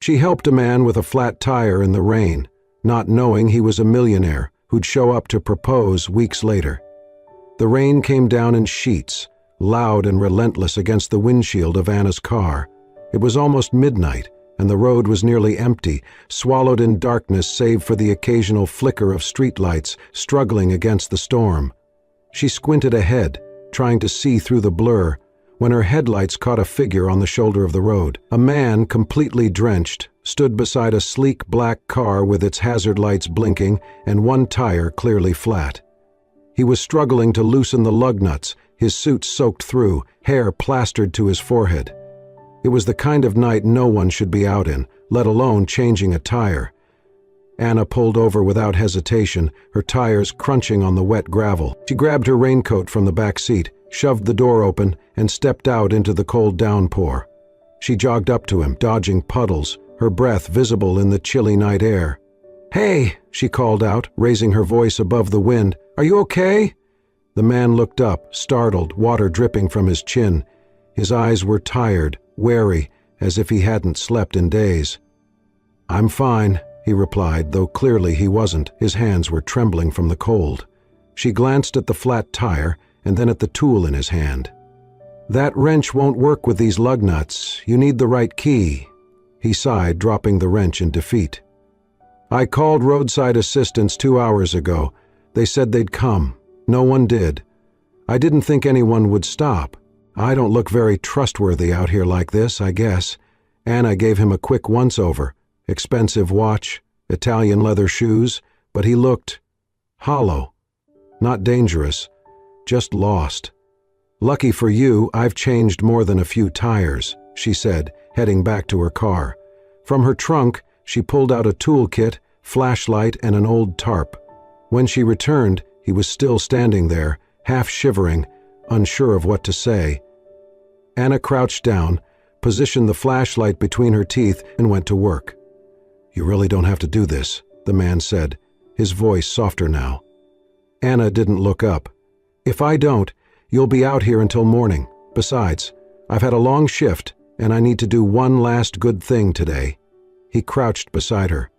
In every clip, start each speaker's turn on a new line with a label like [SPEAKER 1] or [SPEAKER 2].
[SPEAKER 1] She helped a man with a flat tire in the rain, not knowing he was a millionaire who'd show up to propose weeks later. The rain came down in sheets, loud and relentless against the windshield of Anna's car. It was almost midnight, and the road was nearly empty, swallowed in darkness save for the occasional flicker of streetlights struggling against the storm. She squinted ahead, trying to see through the blur, when her headlights caught a figure on the shoulder of the road. A man, completely drenched, stood beside a sleek black car with its hazard lights blinking and one tire clearly flat. He was struggling to loosen the lug nuts, his suit soaked through, hair plastered to his forehead. It was the kind of night no one should be out in, let alone changing a tire. Anna pulled over without hesitation, her tires crunching on the wet gravel. She grabbed her raincoat from the back seat, shoved the door open, and stepped out into the cold downpour. She jogged up to him, dodging puddles, her breath visible in the chilly night air. "Hey," she called out, raising her voice above the wind. "Are you okay?" The man looked up, startled, water dripping from his chin. His eyes were tired, wary, as if he hadn't slept in days. "I'm fine," he replied, though clearly he wasn't. His hands were trembling from the cold. She glanced at the flat tire and then at the tool in his hand. "That wrench won't work with these lug nuts. You need the right key." He sighed, dropping the wrench in defeat. "I called roadside assistance 2 hours ago. They said they'd come. No one did. I didn't think anyone would stop. I don't look very trustworthy out here like this, I guess." Anna gave him a quick once-over. Expensive watch, Italian leather shoes, but he looked hollow. Not dangerous, just lost. "Lucky for you, I've changed more than a few tires," she said, heading back to her car. From her trunk, she pulled out a toolkit, flashlight, and an old tarp. When she returned, he was still standing there, half shivering, unsure of what to say. Anna crouched down, positioned the flashlight between her teeth, and went to work. "You really don't have to do this," the man said, his voice softer now. Anna didn't look up. "If I don't, you'll be out here until morning. Besides, I've had a long shift, and I need to do one last good thing today." He crouched beside her.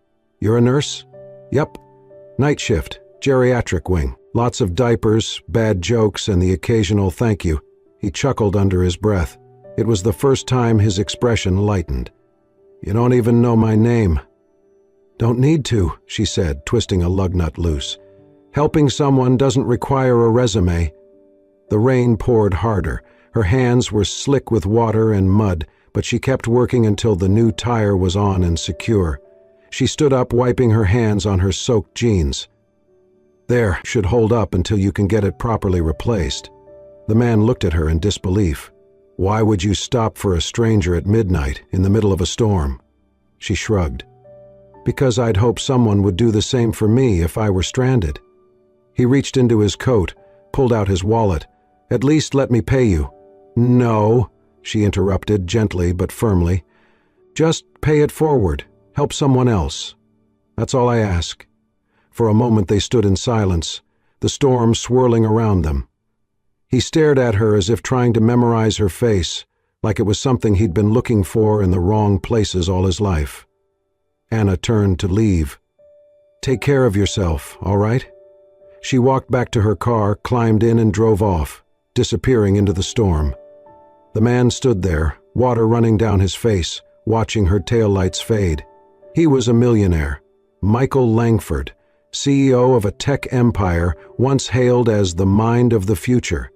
[SPEAKER 1] "You're a nurse?" "Yep. Night shift, geriatric wing. Lots of diapers, bad jokes, and the occasional thank you." He chuckled under his breath. It was the first time his expression lightened. "You don't even know my name." "Don't need to," she said, twisting a lug nut loose. "Helping someone doesn't require a resume." The rain poured harder. Her hands were slick with water and mud, but she kept working until the new tire was on and secure. She stood up, wiping her hands on her soaked jeans. "There, should hold up until you can get it properly replaced." The man looked at her in disbelief. "Why would you stop for a stranger at midnight in the middle of a storm?" She shrugged. "Because I'd hope someone would do the same for me if I were stranded." He reached into his coat, pulled out his wallet. "At least let me pay you." "No," she interrupted, gently but firmly. "Just pay it forward. Help someone else. That's all I ask." For a moment they stood in silence, the storm swirling around them. He stared at her as if trying to memorize her face, like it was something he'd been looking for in the wrong places all his life. Anna turned to leave. "Take care of yourself, all right?" She walked back to her car, climbed in, and drove off, disappearing into the storm. The man stood there, water running down his face, watching her taillights fade. He was a millionaire, Michael Langford, CEO of a tech empire once hailed as the mind of the future.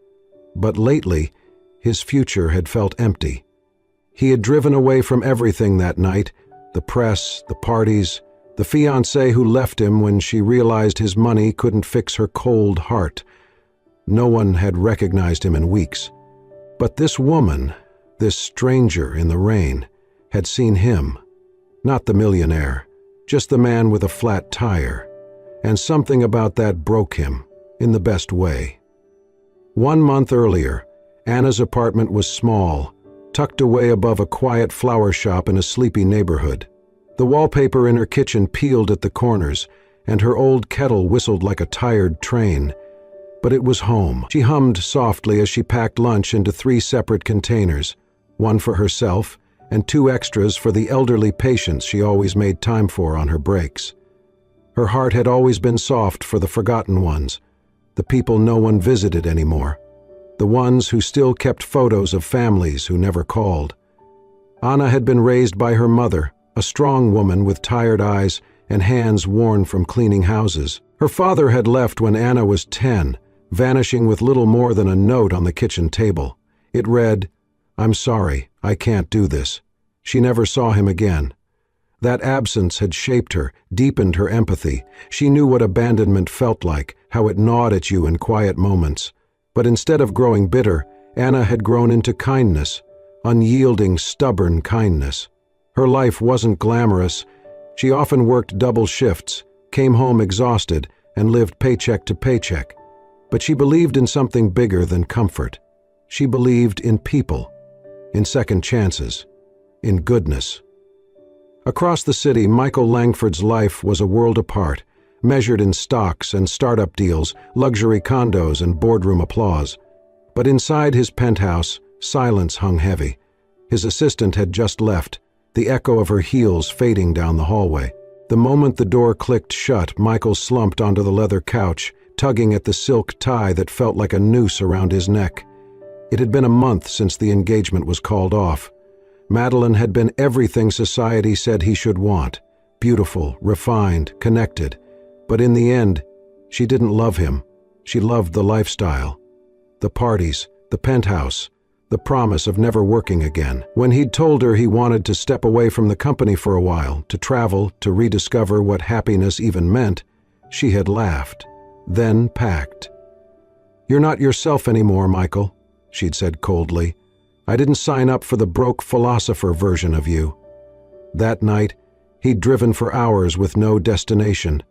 [SPEAKER 1] But lately, his future had felt empty. He had driven away from everything that night, the press, the parties, the fiancée who left him when she realized his money couldn't fix her cold heart. No one had recognized him in weeks. But this woman, this stranger in the rain, had seen him. Not the millionaire, just the man with a flat tire. And something about that broke him, in the best way. 1 month earlier, Anna's apartment was small, tucked away above a quiet flower shop in a sleepy neighborhood. The wallpaper in her kitchen peeled at the corners, and her old kettle whistled like a tired train. But it was home. She hummed softly as she packed lunch into 3 separate containers, one for herself and 2 extras for the elderly patients she always made time for on her breaks. Her heart had always been soft for the forgotten ones, the people no one visited anymore, the ones who still kept photos of families who never called. Anna had been raised by her mother, a strong woman with tired eyes and hands worn from cleaning houses. Her father had left when Anna was 10, vanishing with little more than a note on the kitchen table. It read, "I'm sorry, I can't do this." She never saw him again. That absence had shaped her, deepened her empathy. She knew what abandonment felt like, how it gnawed at you in quiet moments. But instead of growing bitter, Anna had grown into kindness, unyielding, stubborn kindness. Her life wasn't glamorous. She often worked double shifts, came home exhausted, and lived paycheck to paycheck. But she believed in something bigger than comfort. She believed in people, in second chances, in goodness. Across the city, Michael Langford's life was a world apart, measured in stocks and startup deals, luxury condos and boardroom applause. But inside his penthouse, silence hung heavy. His assistant had just left, the echo of her heels fading down the hallway. The moment the door clicked shut, Michael slumped onto the leather couch, tugging at the silk tie that felt like a noose around his neck. It had been a month since the engagement was called off. Madeline had been everything society said he should want: beautiful, refined, connected. But in the end, she didn't love him. She loved the lifestyle, the parties, the penthouse, the promise of never working again. When he'd told her he wanted to step away from the company for a while, to travel, to rediscover what happiness even meant, she had laughed, then packed. "You're not yourself anymore, Michael," she'd said coldly. "I didn't sign up for the broke philosopher version of you." That night, he'd driven for hours with no destination.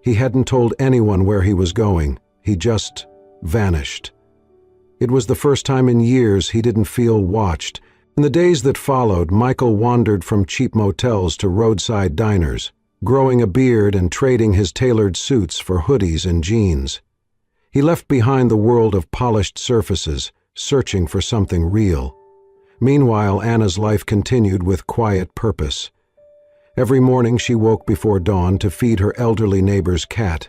[SPEAKER 1] He hadn't told anyone where he was going. He just vanished. It was the first time in years he didn't feel watched. In the days that followed, Michael wandered from cheap motels to roadside diners, growing a beard and trading his tailored suits for hoodies and jeans. He left behind the world of polished surfaces, searching for something real. Meanwhile, Anna's life continued with quiet purpose. Every morning she woke before dawn to feed her elderly neighbor's cat.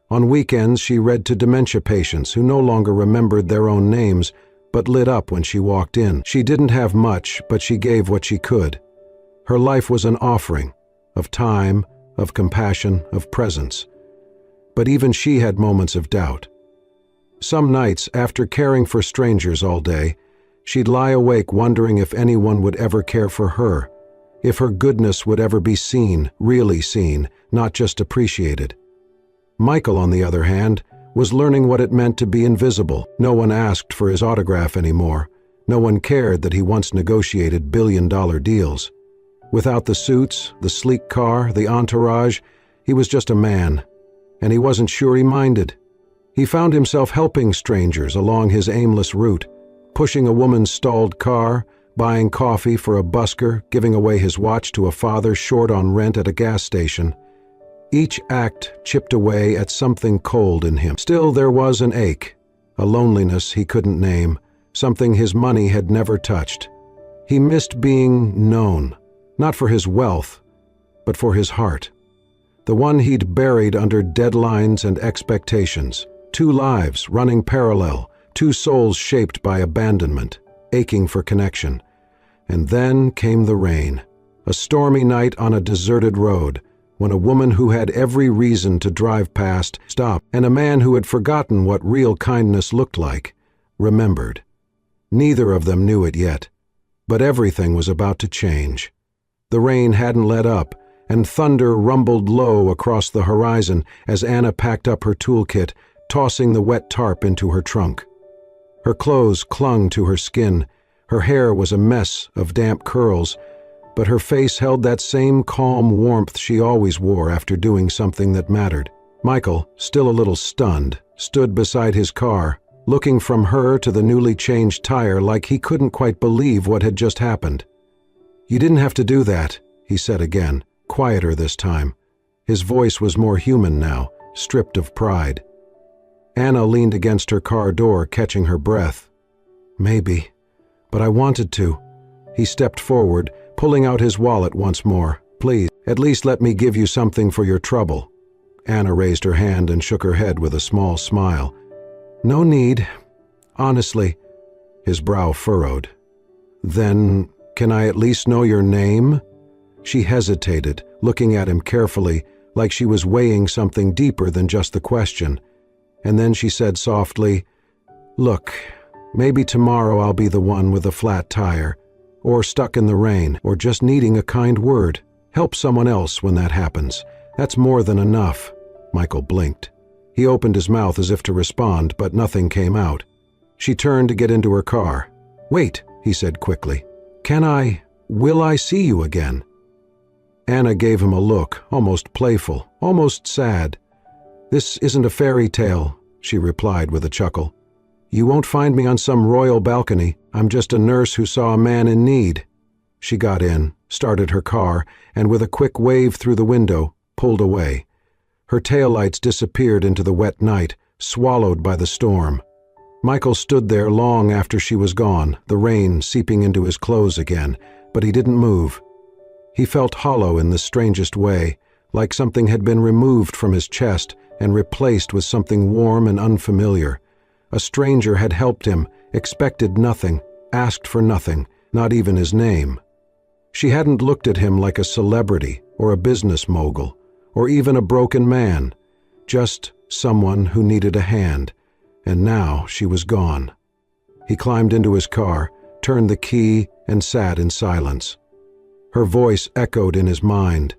[SPEAKER 1] On weekends she read to dementia patients who no longer remembered their own names but lit up when she walked in. She didn't have much, but she gave what she could. Her life was an offering of time, of compassion, of presence. But even she had moments of doubt. Some nights, after caring for strangers all day, she'd lie awake wondering if anyone would ever care for her, if her goodness would ever be seen, really seen, not just appreciated. Michael, on the other hand, was learning what it meant to be invisible. No one asked for his autograph anymore. No one cared that he once negotiated billion-dollar deals. Without the suits, the sleek car, the entourage, he was just a man, and he wasn't sure he minded. He found himself helping strangers along his aimless route, pushing a woman's stalled car, buying coffee for a busker, giving away his watch to a father short on rent at a gas station. Each act chipped away at something cold in him. Still, there was an ache, a loneliness he couldn't name, something his money had never touched. He missed being known, not for his wealth, but for his heart. The one he'd buried under deadlines and expectations. 2 lives running parallel, 2 souls shaped by abandonment, aching for connection. And then came the rain. A stormy night on a deserted road, when a woman who had every reason to drive past stopped, and a man who had forgotten what real kindness looked like remembered. Neither of them knew it yet, but everything was about to change. The rain hadn't let up, and thunder rumbled low across the horizon as Anna packed up her toolkit, tossing the wet tarp into her trunk. Her clothes clung to her skin. Her hair was a mess of damp curls, but her face held that same calm warmth she always wore after doing something that mattered. Michael, still a little stunned, stood beside his car, looking from her to the newly changed tire like he couldn't quite believe what had just happened. "You didn't have to do that," he said again, quieter this time. His voice was more human now, stripped of pride. Anna leaned against her car door, catching her breath. "Maybe, but I wanted to. He stepped forward, pulling out his wallet once more. "Please, at least let me give you something for your trouble." Anna raised her hand and shook her head with a small smile. "No need. Honestly." His brow furrowed. "Then, can I at least know your name?" She hesitated, looking at him carefully, like she was weighing something deeper than just the question. And then she said softly, "Look, maybe tomorrow I'll be the one with a flat tire, or stuck in the rain, or just needing a kind word. Help someone else when that happens. That's more than enough." Michael blinked. He opened his mouth as if to respond, but nothing came out. She turned to get into her car. "Wait," he said quickly. Will I see you again?" Anna gave him a look, almost playful, almost sad. "This isn't a fairy tale," she replied with a chuckle. "You won't find me on some royal balcony. I'm just a nurse who saw a man in need." She got in, started her car, and with a quick wave through the window, pulled away. Her taillights disappeared into the wet night, swallowed by the storm. Michael stood there long after she was gone, the rain seeping into his clothes again, but he didn't move. He felt hollow in the strangest way, like something had been removed from his chest and replaced with something warm and unfamiliar. A stranger had helped him, expected nothing, asked for nothing, not even his name. She hadn't looked at him like a celebrity or a business mogul, or even a broken man, just someone who needed a hand, and now she was gone. He climbed into his car, turned the key, and sat in silence. Her voice echoed in his mind.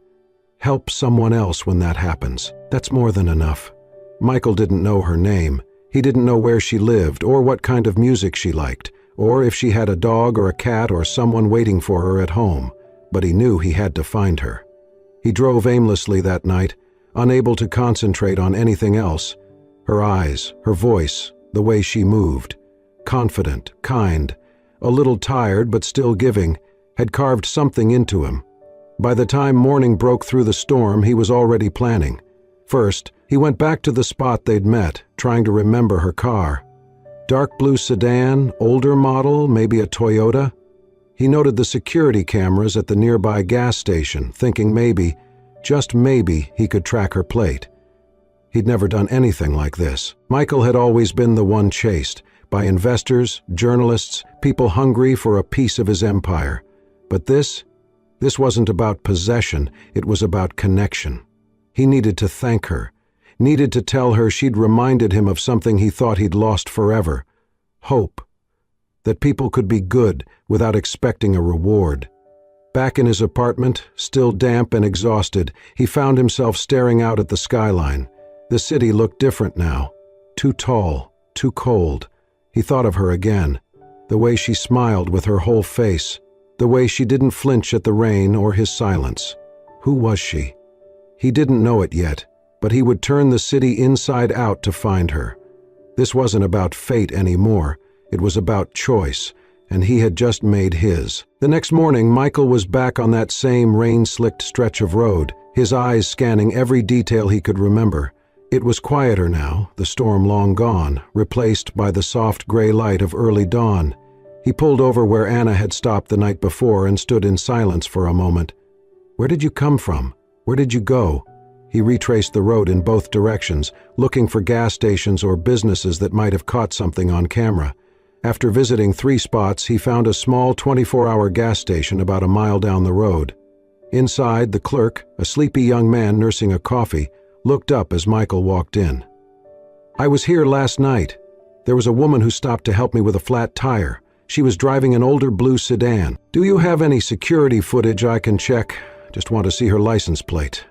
[SPEAKER 1] Help someone else when that happens. That's more than enough. Michael didn't know her name. He didn't know where she lived, or what kind of music she liked, or if she had a dog or a cat or someone waiting for her at home, but he knew he had to find her. He drove aimlessly that night, unable to concentrate on anything else. Her eyes, her voice, the way she moved, confident, kind, a little tired but still giving, had carved something into him. By the time morning broke through the storm, he was already planning. First, he went back to the spot they'd met, trying to remember her car. Dark blue sedan, older model, maybe a Toyota. He noted the security cameras at the nearby gas station, thinking maybe, just maybe, he could track her plate. He'd never done anything like this. Michael had always been the one chased, by investors, journalists, people hungry for a piece of his empire. But this wasn't about possession, it was about connection. He needed to thank her, needed to tell her she'd reminded him of something he thought he'd lost forever. Hope. That people could be good without expecting a reward. Back in his apartment, still damp and exhausted, he found himself staring out at the skyline. The city looked different now. Too tall, too cold. He thought of her again. The way she smiled with her whole face. The way she didn't flinch at the rain or his silence. Who was she? He didn't know it yet, but he would turn the city inside out to find her. This wasn't about fate anymore. It was about choice, and he had just made his. The next morning, Michael was back on that same rain-slicked stretch of road, his eyes scanning every detail he could remember. It was quieter now, the storm long gone, replaced by the soft gray light of early dawn. He pulled over where Anna had stopped the night before and stood in silence for a moment. "Where did you come from? Where did you go?" He retraced the road in both directions, looking for gas stations or businesses that might have caught something on camera. After visiting 3 spots, he found a small 24-hour gas station about a mile down the road. Inside, the clerk, a sleepy young man nursing a coffee, looked up as Michael walked in. "I was here last night. There was a woman who stopped to help me with a flat tire. She was driving an older blue sedan. Do you have any security footage I can check? Just want to see her license plate."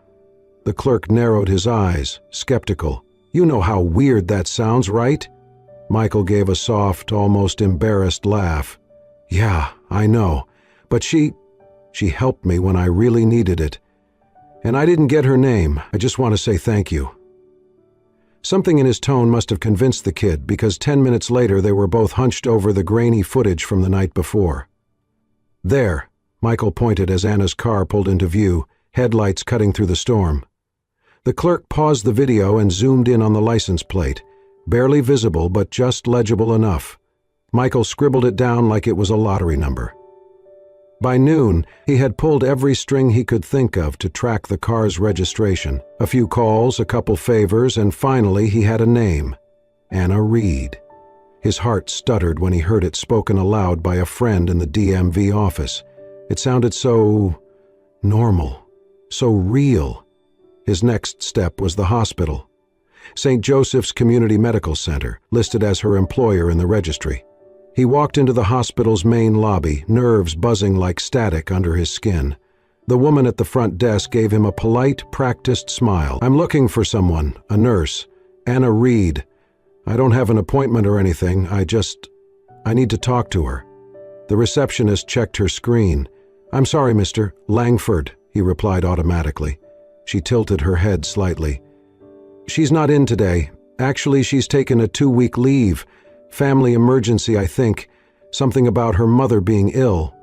[SPEAKER 1] The clerk narrowed his eyes, skeptical. "You know how weird that sounds, right?" Michael gave a soft, almost embarrassed laugh. "Yeah, I know. But she helped me when I really needed it. And I didn't get her name. I just want to say thank you." Something in his tone must have convinced the kid, because 10 minutes later they were both hunched over the grainy footage from the night before. "There," Michael pointed as Anna's car pulled into view, headlights cutting through the storm. The clerk paused the video and zoomed in on the license plate, barely visible but just legible enough. Michael scribbled it down like it was a lottery number. By noon, he had pulled every string he could think of to track the car's registration. A few calls, a couple favors, and finally he had a name: Anna Reed. His heart stuttered when he heard it spoken aloud by a friend in the DMV office. It sounded so normal, so real. His next step was the hospital. St. Joseph's Community Medical Center, listed as her employer in the registry. He walked into the hospital's main lobby, nerves buzzing like static under his skin. The woman at the front desk gave him a polite, practiced smile. "I'm looking for someone, a nurse. Anna Reed. I don't have an appointment or anything, I need to talk to her." The receptionist checked her screen. "I'm sorry, Mr. Langford," he replied automatically. She tilted her head slightly. "She's not in today. Actually, she's taken a 2-week leave. Family emergency, I think. Something about her mother being ill."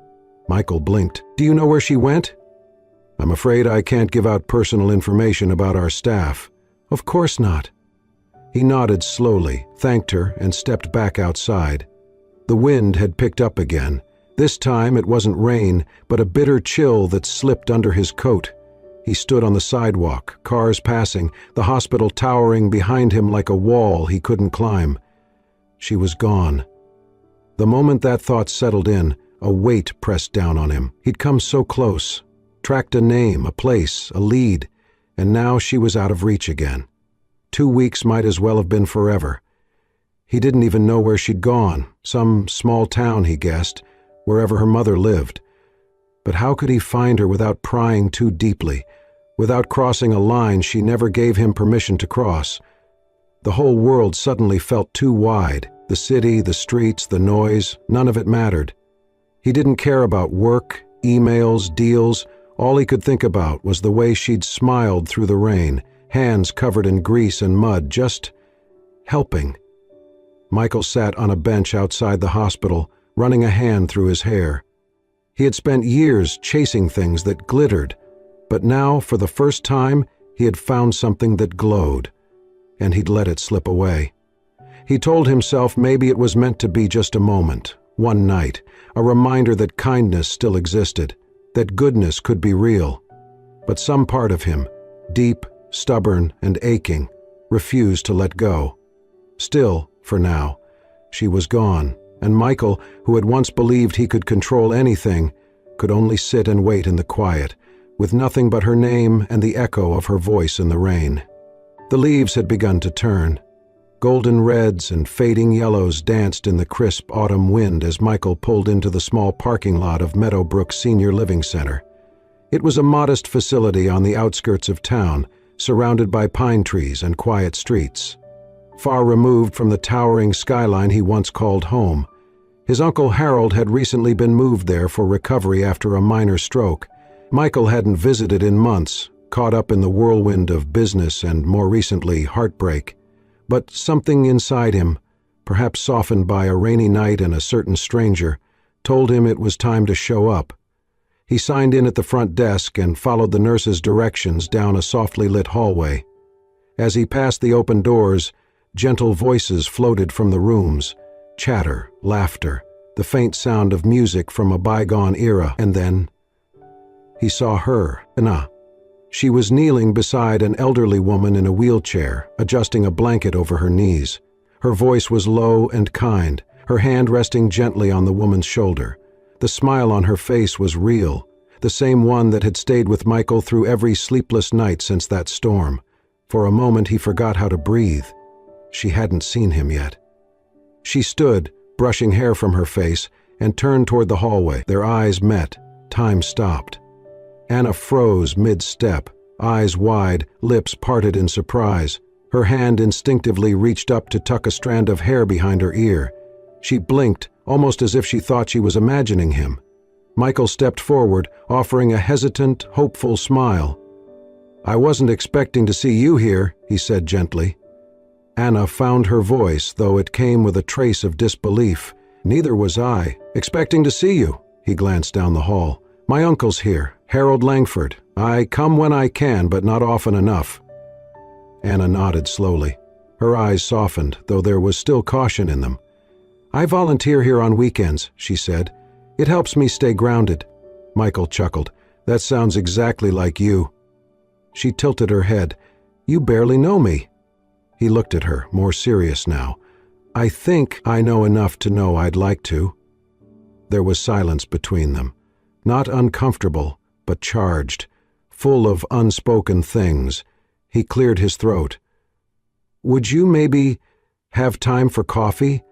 [SPEAKER 1] Michael blinked. "Do you know where she went?" "I'm afraid I can't give out personal information about our staff." "Of course not." He nodded slowly, thanked her, and stepped back outside. The wind had picked up again. This time it wasn't rain, but a bitter chill that slipped under his coat. He stood on the sidewalk, cars passing, the hospital towering behind him like a wall he couldn't climb. She was gone. The moment that thought settled in, a weight pressed down on him. He'd come so close, tracked a name, a place, a lead, and now she was out of reach again. 2 weeks might as well have been forever. He didn't even know where she'd gone, some small town, he guessed, wherever her mother lived. But how could he find her without prying too deeply, without crossing a line she never gave him permission to cross? The whole world suddenly felt too wide. The city, the streets, the noise, none of it mattered. He didn't care about work, emails, deals. All he could think about was the way she'd smiled through the rain, hands covered in grease and mud, just helping. Michael sat on a bench outside the hospital, running a hand through his hair. He had spent years chasing things that glittered, but now, for the first time, he had found something that glowed, and he'd let it slip away. He told himself maybe it was meant to be just a moment, one night, a reminder that kindness still existed, that goodness could be real. But some part of him, deep, stubborn, and aching, refused to let go. Still, for now, she was gone, and Michael, who had once believed he could control anything, could only sit and wait in the quiet, with nothing but her name and the echo of her voice in the rain. The leaves had begun to turn. Golden reds and fading yellows danced in the crisp autumn wind as Michael pulled into the small parking lot of Meadowbrook Senior Living Center. It was a modest facility on the outskirts of town, surrounded by pine trees and quiet streets. Far removed from the towering skyline he once called home. His Uncle Harold had recently been moved there for recovery after a minor stroke. Michael hadn't visited in months, caught up in the whirlwind of business and, more recently, heartbreak. But something inside him, perhaps softened by a rainy night and a certain stranger, told him it was time to show up. He signed in at the front desk and followed the nurse's directions down a softly lit hallway. As he passed the open doors, gentle voices floated from the rooms, chatter, laughter, the faint sound of music from a bygone era, and then he saw her, Anna. She was kneeling beside an elderly woman in a wheelchair, adjusting a blanket over her knees. Her voice was low and kind, her hand resting gently on the woman's shoulder. The smile on her face was real, the same one that had stayed with Michael through every sleepless night since that storm. For a moment he forgot how to breathe. She hadn't seen him yet. She stood, brushing hair from her face, and turned toward the hallway. Their eyes met. Time stopped. Anna froze mid-step, eyes wide, lips parted in surprise. Her hand instinctively reached up to tuck a strand of hair behind her ear. She blinked, almost as if she thought she was imagining him. Michael stepped forward, offering a hesitant, hopeful smile. "I wasn't expecting to see you here," he said gently. Anna found her voice, though it came with a trace of disbelief. "Neither was I. Expecting to see you." He glanced down the hall. "My uncle's here, Harold Langford. I come when I can, but not often enough." Anna nodded slowly. Her eyes softened, though there was still caution in them. "I volunteer here on weekends," she said. "It helps me stay grounded." Michael chuckled. That sounds exactly like you. She tilted her head. You barely know me. He looked at her, more serious now. I think I know enough to know I'd like to. There was silence between them. Not uncomfortable, but charged, full of unspoken things. He cleared his throat. Would you maybe have time for coffee?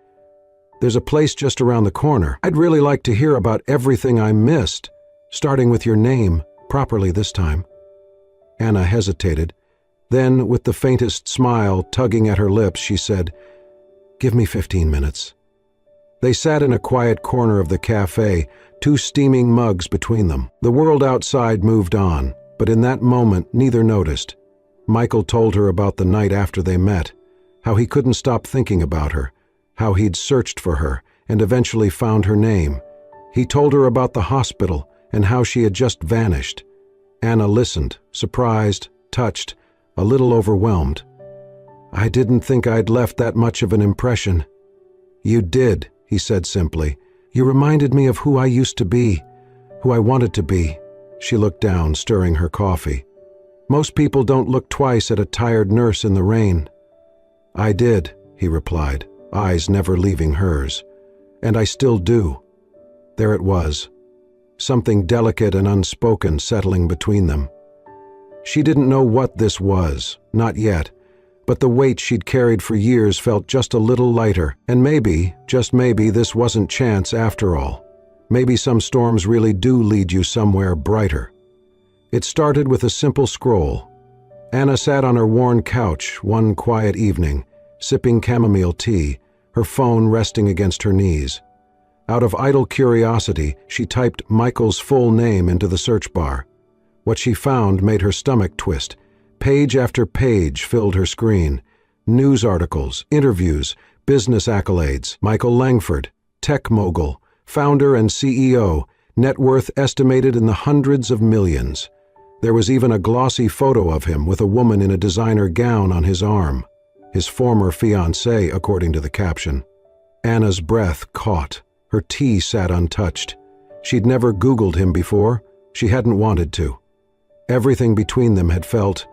[SPEAKER 1] There's a place just around the corner. I'd really like to hear about everything I missed, starting with your name, properly this time. Anna hesitated. Then, with the faintest smile tugging at her lips, she said, Give me 15 minutes. They sat in a quiet corner of the cafe, 2 steaming mugs between them. The world outside moved on, but in that moment neither noticed. Michael told her about the night after they met, how he couldn't stop thinking about her, how he'd searched for her and eventually found her name. He told her about the hospital and how she had just vanished. Anna listened, surprised, touched, a little overwhelmed. I didn't think I'd left that much of an impression. You did, he said simply. You reminded me of who I used to be, who I wanted to be. She looked down, stirring her coffee. Most people don't look twice at a tired nurse in the rain. I did, he replied, eyes never leaving hers. And I still do. There it was, something delicate and unspoken settling between them. She didn't know what this was, not yet, but the weight she'd carried for years felt just a little lighter, and maybe, just maybe, this wasn't chance after all. Maybe some storms really do lead you somewhere brighter. It started with a simple scroll. Anna sat on her worn couch one quiet evening, sipping chamomile tea, her phone resting against her knees. Out of idle curiosity, she typed Michael's full name into the search bar. What she found made her stomach twist. Page after page filled her screen. News articles, interviews, business accolades. Michael Langford, tech mogul, founder and CEO, net worth estimated in the hundreds of millions. There was even a glossy photo of him with a woman in a designer gown on his arm. His former fiancée, according to the caption. Anna's breath caught. Her tea sat untouched. She'd never Googled him before. She hadn't wanted to. Everything between them had felt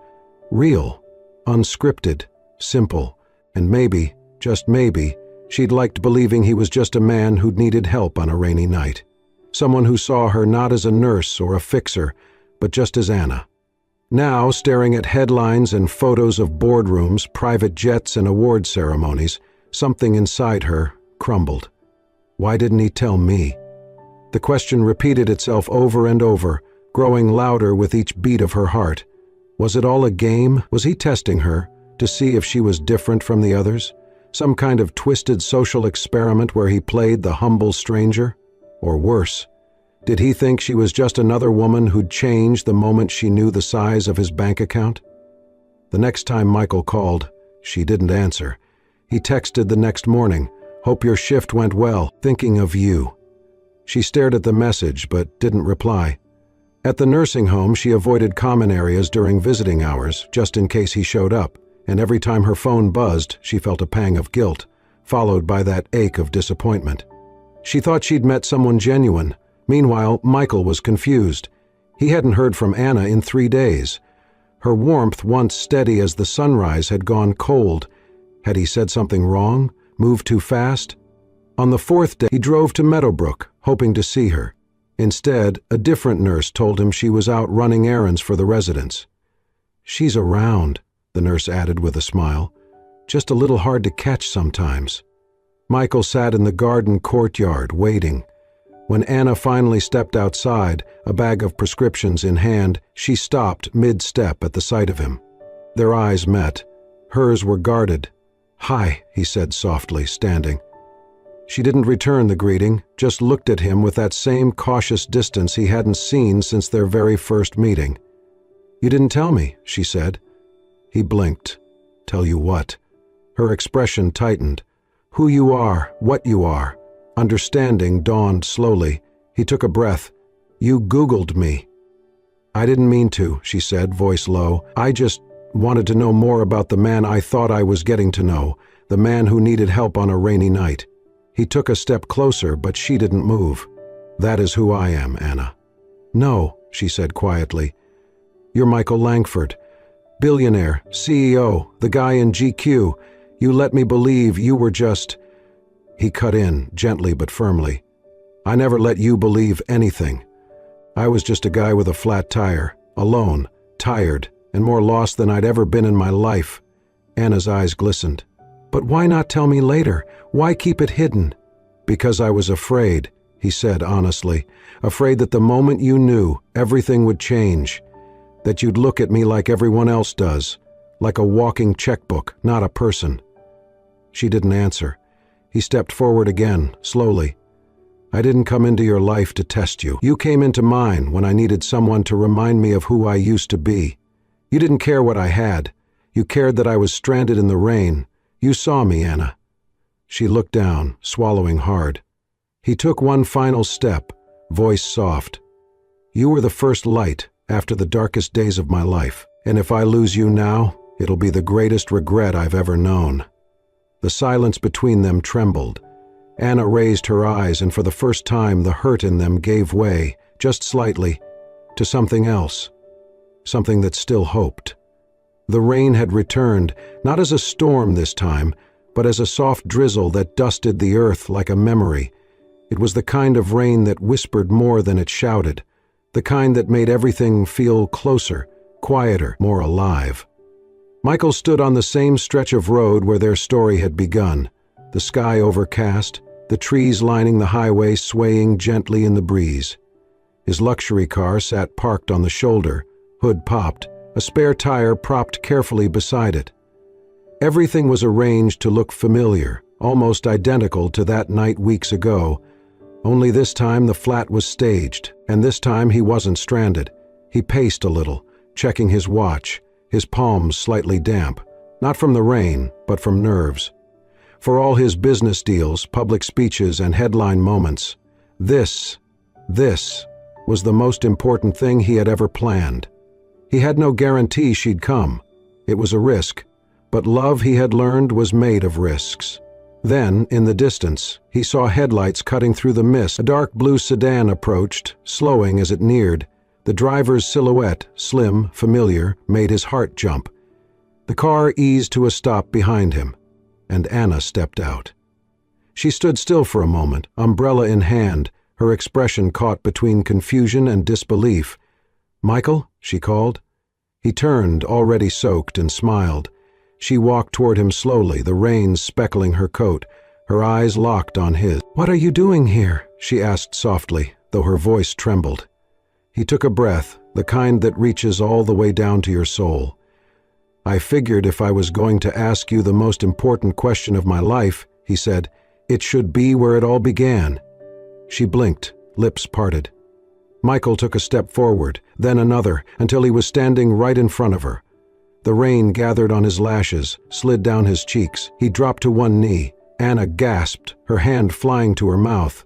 [SPEAKER 1] real, unscripted, simple, and maybe, just maybe, she'd liked believing he was just a man who'd needed help on a rainy night. Someone who saw her not as a nurse or a fixer, but just as Anna. Now, staring at headlines and photos of boardrooms, private jets, and award ceremonies, something inside her crumbled. Why didn't he tell me? The question repeated itself over and over, growing louder with each beat of her heart. Was it all a game? Was he testing her to see if she was different from the others? Some kind of twisted social experiment where he played the humble stranger? Or worse, did he think she was just another woman who'd changed the moment she knew the size of his bank account? The next time Michael called, she didn't answer. He texted the next morning, "Hope your shift went well, thinking of you." She stared at the message but didn't reply. At the nursing home, she avoided common areas during visiting hours, just in case he showed up, and every time her phone buzzed, she felt a pang of guilt, followed by that ache of disappointment. She thought she'd met someone genuine. Meanwhile, Michael was confused. He hadn't heard from Anna in 3 days. Her warmth, once steady as the sunrise, had gone cold. Had he said something wrong? Moved too fast? On the 4th day, he drove to Meadowbrook, hoping to see her. Instead, a different nurse told him she was out running errands for the residents. "She's around," the nurse added with a smile. "Just a little hard to catch sometimes." Michael sat in the garden courtyard, waiting. When Anna finally stepped outside, a bag of prescriptions in hand, she stopped mid-step at the sight of him. Their eyes met. Hers were guarded. "Hi," he said softly, standing. She didn't return the greeting, just looked at him with that same cautious distance he hadn't seen since their very first meeting. "You didn't tell me," she said. He blinked. "Tell you what?" Her expression tightened. "Who you are, what you are." Understanding dawned slowly. He took a breath. "You Googled me." "I didn't mean to," she said, voice low. "I just wanted to know more about the man I thought I was getting to know, the man who needed help on a rainy night." He took a step closer, but she didn't move. "That is who I am, Anna." "No," she said quietly. "You're Michael Langford. Billionaire, CEO, the guy in GQ. You let me believe you were just—" He cut in, gently but firmly. "I never let you believe anything. I was just a guy with a flat tire, alone, tired, and more lost than I'd ever been in my life." Anna's eyes glistened. "But why not tell me later? Why keep it hidden?" "Because I was afraid," he said honestly. "Afraid that the moment you knew, everything would change. That you'd look at me like everyone else does, like a walking checkbook, not a person." She didn't answer. He stepped forward again, slowly. "I didn't come into your life to test you. You came into mine when I needed someone to remind me of who I used to be. You didn't care what I had. You cared that I was stranded in the rain. You saw me, Anna." She looked down, swallowing hard. He took one final step, voice soft. "You were the first light after the darkest days of my life, and if I lose you now, it'll be the greatest regret I've ever known." The silence between them trembled. Anna raised her eyes, and for the first time the hurt in them gave way, just slightly, to something else, something that still hoped. The rain had returned, not as a storm this time, but as a soft drizzle that dusted the earth like a memory. It was the kind of rain that whispered more than it shouted, the kind that made everything feel closer, quieter, more alive. Michael stood on the same stretch of road where their story had begun, the sky overcast, the trees lining the highway swaying gently in the breeze. His luxury car sat parked on the shoulder, hood popped, a spare tire propped carefully beside it. Everything was arranged to look familiar, almost identical to that night weeks ago, only this time the flat was staged, and this time he wasn't stranded. He paced a little, checking his watch, his palms slightly damp, not from the rain, but from nerves. For all his business deals, public speeches, and headline moments, this was the most important thing he had ever planned. He had no guarantee she'd come. It was a risk, but love, he had learned, was made of risks. Then, in the distance, he saw headlights cutting through the mist. A dark blue sedan approached, slowing as it neared. The driver's silhouette, slim, familiar, made his heart jump. The car eased to a stop behind him, and Anna stepped out. She stood still for a moment, umbrella in hand, her expression caught between confusion and disbelief. "Michael?" she called. He turned, already soaked, and smiled. She walked toward him slowly, the rain speckling her coat, her eyes locked on his. "What are you doing here?" she asked softly, though her voice trembled. He took a breath, the kind that reaches all the way down to your soul. "I figured if I was going to ask you the most important question of my life," he said, "it should be where it all began." She blinked, lips parted. Michael took a step forward, then another, until he was standing right in front of her. The rain gathered on his lashes, slid down his cheeks. He dropped to one knee. Anna gasped, her hand flying to her mouth.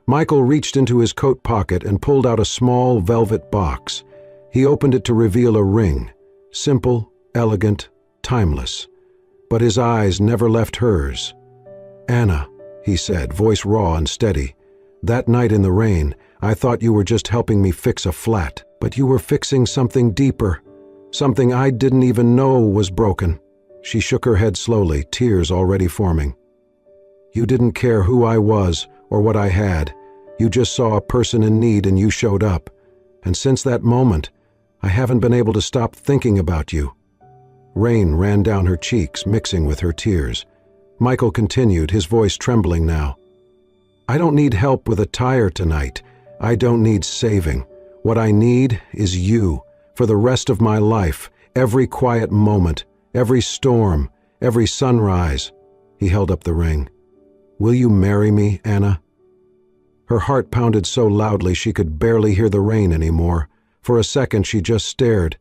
[SPEAKER 1] Michael reached into his coat pocket and pulled out a small velvet box. He opened it to reveal a ring, simple, elegant, timeless. But his eyes never left hers. "Anna," he said, voice raw and steady, "that night in the rain, I thought you were just helping me fix a flat, but you were fixing something deeper. Something I didn't even know was broken." She shook her head slowly, tears already forming. "You didn't care who I was or what I had. You just saw a person in need and you showed up. And since that moment, I haven't been able to stop thinking about you." Rain ran down her cheeks, mixing with her tears. Michael continued, his voice trembling now. "I don't need help with a tire tonight. I don't need saving. What I need is you. For the rest of my life, every quiet moment, every storm, every sunrise." He held up the ring. "Will you marry me, Anna?" Her heart pounded so loudly she could barely hear the rain anymore. For a second she just stared.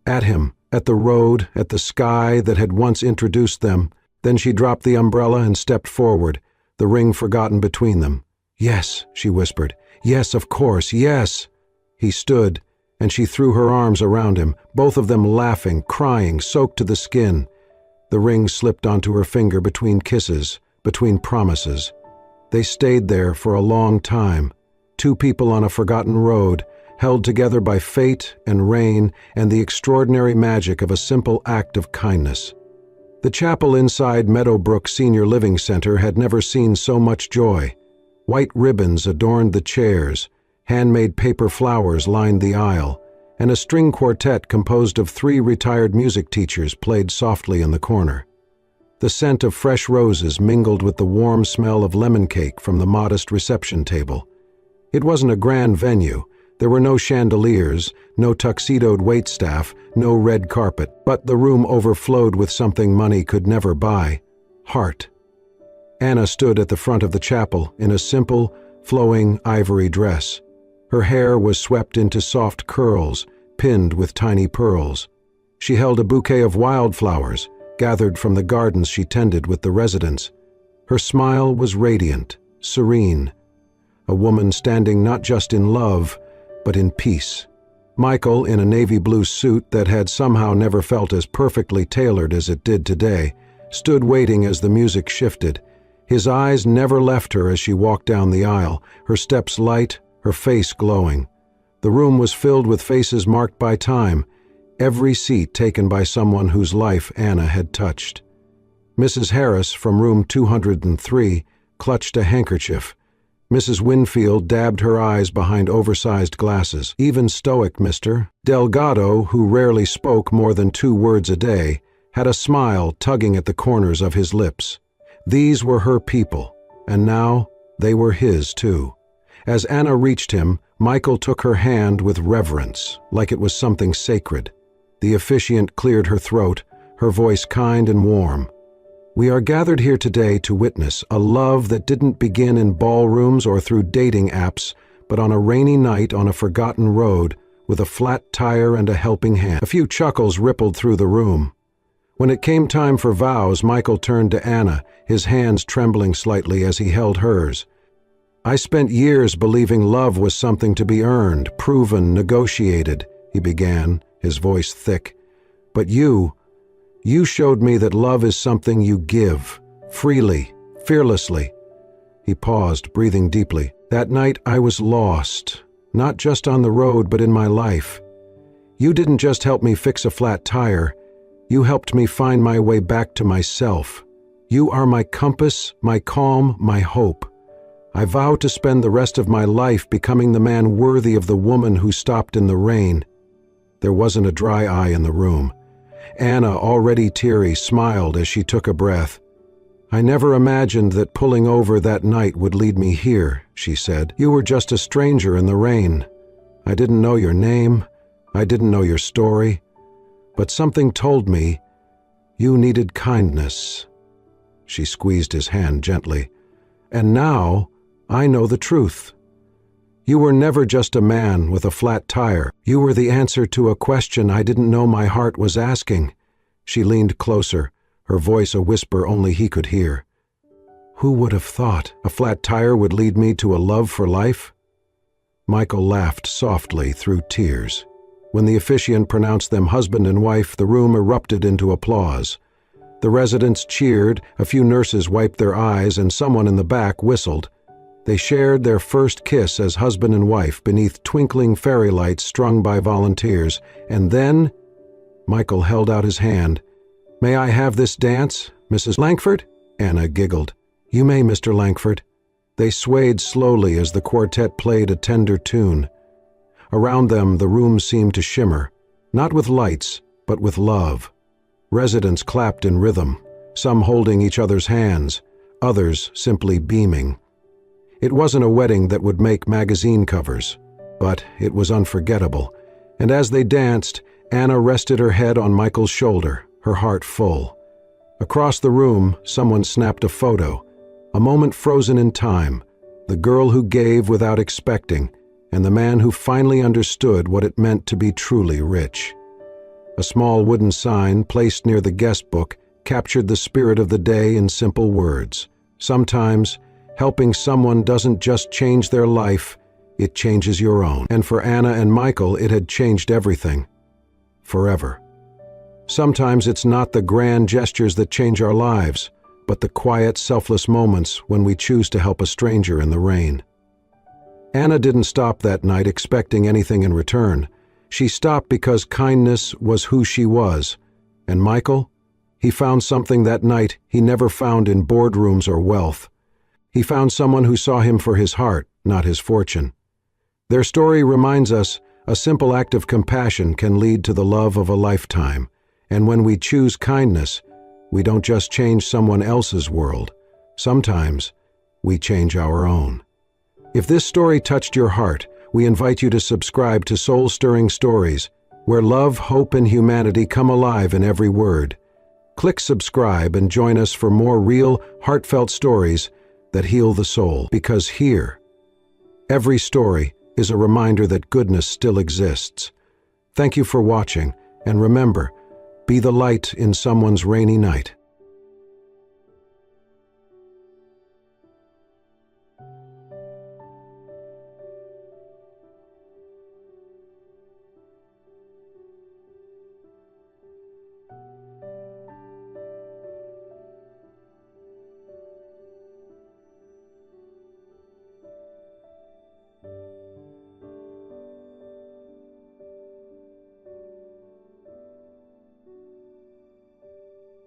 [SPEAKER 1] At him, at the road, at the sky that had once introduced them. Then she dropped the umbrella and stepped forward, the ring forgotten between them. "Yes," she whispered. "Yes, of course, yes." He stood, and she threw her arms around him, both of them laughing, crying, soaked to the skin. The ring slipped onto her finger between kisses, between promises. They stayed there for a long time, two people on a forgotten road, held together by fate and rain and the extraordinary magic of a simple act of kindness. The chapel inside Meadowbrook Senior Living Center had never seen so much joy. White ribbons adorned the chairs, handmade paper flowers lined the aisle, and a string quartet composed of 3 retired music teachers played softly in the corner. The scent of fresh roses mingled with the warm smell of lemon cake from the modest reception table. It wasn't a grand venue. There were no chandeliers, no tuxedoed waitstaff, no red carpet, but the room overflowed with something money could never buy: heart. Anna stood at the front of the chapel in a simple, flowing ivory dress. Her hair was swept into soft curls, pinned with tiny pearls. She held a bouquet of wildflowers, gathered from the gardens she tended with the residents. Her smile was radiant, serene. A woman standing not just in love, but in peace. Michael, in a navy blue suit that had somehow never felt as perfectly tailored as it did today, stood waiting as the music shifted. His eyes never left her as she walked down the aisle, her steps light, her face glowing. The room was filled with faces marked by time, every seat taken by someone whose life Anna had touched. Mrs. Harris, from room 203, clutched a handkerchief. Mrs. Winfield dabbed her eyes behind oversized glasses. Even stoic Mr. Delgado, who rarely spoke more than 2 words a day, had a smile tugging at the corners of his lips. These were her people, and now they were his too. As Anna reached him, Michael took her hand with reverence, like it was something sacred. The officiant cleared her throat, her voice kind and warm. "We are gathered here today to witness a love that didn't begin in ballrooms or through dating apps, but on a rainy night on a forgotten road, with a flat tire and a helping hand." A few chuckles rippled through the room. When it came time for vows, Michael turned to Anna, his hands trembling slightly as he held hers. "I spent years believing love was something to be earned, proven, negotiated," he began, his voice thick. "But you showed me that love is something you give, freely, fearlessly." He paused, breathing deeply. "That night I was lost, not just on the road but in my life. You didn't just help me fix a flat tire, you helped me find my way back to myself. You are my compass, my calm, my hope. I vow to spend the rest of my life becoming the man worthy of the woman who stopped in the rain." There wasn't a dry eye in the room. Anna, already teary, smiled as she took a breath. "I never imagined that pulling over that night would lead me here," she said. "You were just a stranger in the rain. I didn't know your name, I didn't know your story, but something told me you needed kindness." She squeezed his hand gently. "And now I know the truth. You were never just a man with a flat tire. You were the answer to a question I didn't know my heart was asking." She leaned closer, her voice a whisper only he could hear. "Who would have thought a flat tire would lead me to a love for life?" Michael laughed softly through tears. When the officiant pronounced them husband and wife, the room erupted into applause. The residents cheered, a few nurses wiped their eyes, and someone in the back whistled. They shared their first kiss as husband and wife beneath twinkling fairy lights strung by volunteers, and then Michael held out his hand. "May I have this dance, Mrs. Langford?" Anna giggled. "You may, Mr. Langford." They swayed slowly as the quartet played a tender tune. Around them the room seemed to shimmer, not with lights, but with love. Residents clapped in rhythm, some holding each other's hands, others simply beaming. It wasn't a wedding that would make magazine covers, but it was unforgettable, and as they danced, Anna rested her head on Michael's shoulder, her heart full. Across the room, someone snapped a photo, a moment frozen in time, the girl who gave without expecting, and the man who finally understood what it meant to be truly rich. A small wooden sign placed near the guest book captured the spirit of the day in simple words. Sometimes, helping someone doesn't just change their life, it changes your own. And for Anna and Michael, it had changed everything. Forever. Sometimes it's not the grand gestures that change our lives, but the quiet, selfless moments when we choose to help a stranger in the rain. Anna didn't stop that night expecting anything in return. She stopped because kindness was who she was. And Michael? He found something that night he never found in boardrooms or wealth. He found someone who saw him for his heart, not his fortune. Their story reminds us a simple act of compassion can lead to the love of a lifetime. And when we choose kindness, we don't just change someone else's world. Sometimes we change our own. If this story touched your heart, we invite you to subscribe to Soul-Stirring Stories, where love, hope, and humanity come alive in every word. Click subscribe and join us for more real, heartfelt stories that heal the soul. Because here, every story is a reminder that goodness still exists. Thank you for watching, and remember, be the light in someone's rainy night.